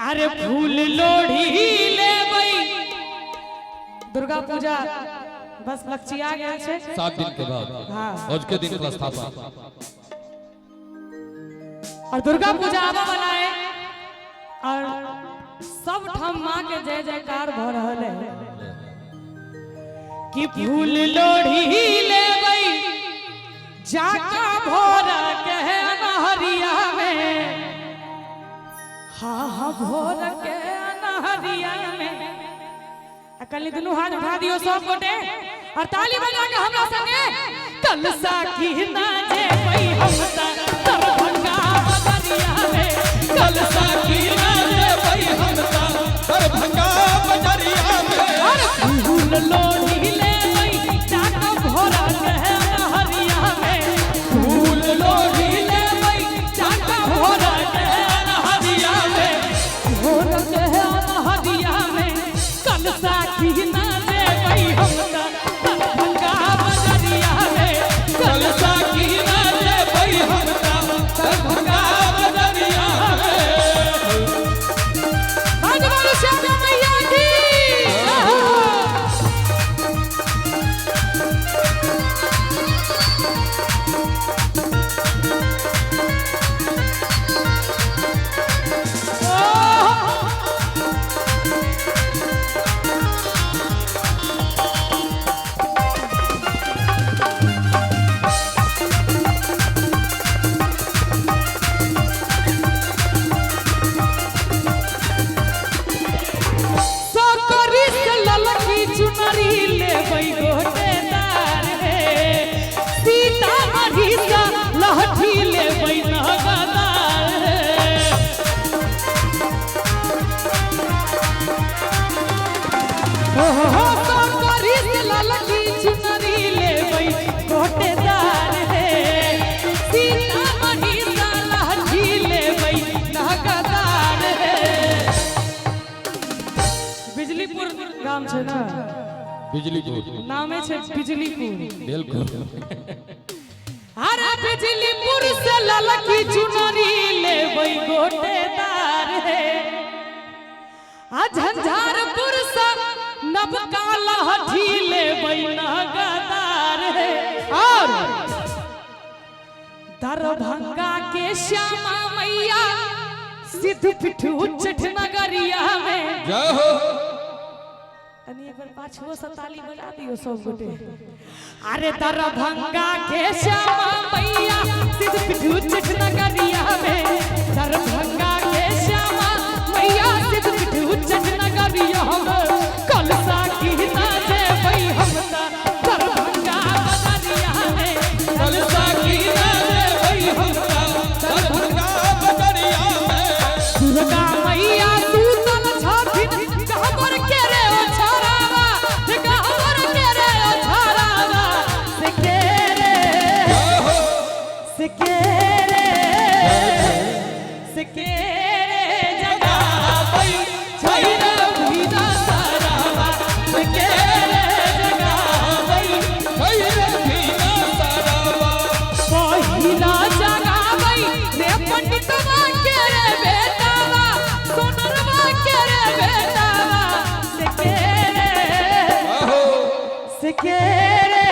अरे फूल लोढ़ी ले भाई दुर्गा पूजा बस लक्ष्य आ गया छे 7 दिन के बाद हाँ आज के दिन स्थापना और दुर्गा पूजा आवा वाला है और सब ठाम मां के जय जयकार भ रहल है कि फूल लोढ़ी ले भाई जाका भोर के नहरिया में हाँ भोर के नहरिया में कल दुनू हाथ उठा दियो सब गोटे और ताली बजा के हमरा संगे कलसा की नाचे कोई हमता दरभंगा बजरिया में कलसा की नाचे भाई हमता दरभंगा बजरिया में अरे फूल लोढ़ी ले भाई जाका भोरा के नहरिया में फूल लोढ़ी ले भाई जाका भोरा के नहरिया में भोर के नहरिया में कलसा की नाचे कोई हमता दरभंगा बजरिया में कलसा की नाचे भाई हमता दरभंगा बजरिया में भगवान श्यामा मैया की सकरी से ललकी चुनरी ले बई गोटेदार रे सीता मढ़ी सा लहठी ले बई नगदार रे हो सकरी से ललकी चुनरी ले बई गोटेदार रे सीता मढ़ी सा लहठी ले बई नगदार रे बिजलीपुर गाम छे ना बिजलीपुर नामे छे बिजलीपुर बिल्कुल अरे बिजलीपुर से ललकी चुनरी ले बई गोटेदार है आ झंझारपुर से नबका लहठी ले बई नगदार है और दरभंगा के श्यामा मैया सिद्ध पिठू उच्चठ नगरिया में जय हो तनी एक बार पाछुओ से ताली बजा दियो सब गोटे अरे दरभंगा के श्यामा मैया सिद्ध पिठू उच्चठ नगरिया में दरभंगा के श्यामा मैया सिद्ध पिठू उच्चठ नगरिया में कलसा की नाचे भई हमता दरभंगा बजरिया में कलसा की नाचे भाई हमता दरभंगा बजरिया में दुर्गा मैया सूतल छथिन कहबर के रे ओ छरावा कहबर के रे ओ छरावा से के रे जगावई छैरा भीदा सारावा से के रे जगावई भैरव भीना सारावा पहिला जगावई रे पंडितवा के रे बेटावा सोनरवा के रे बेटावा से के रे आहो से के रे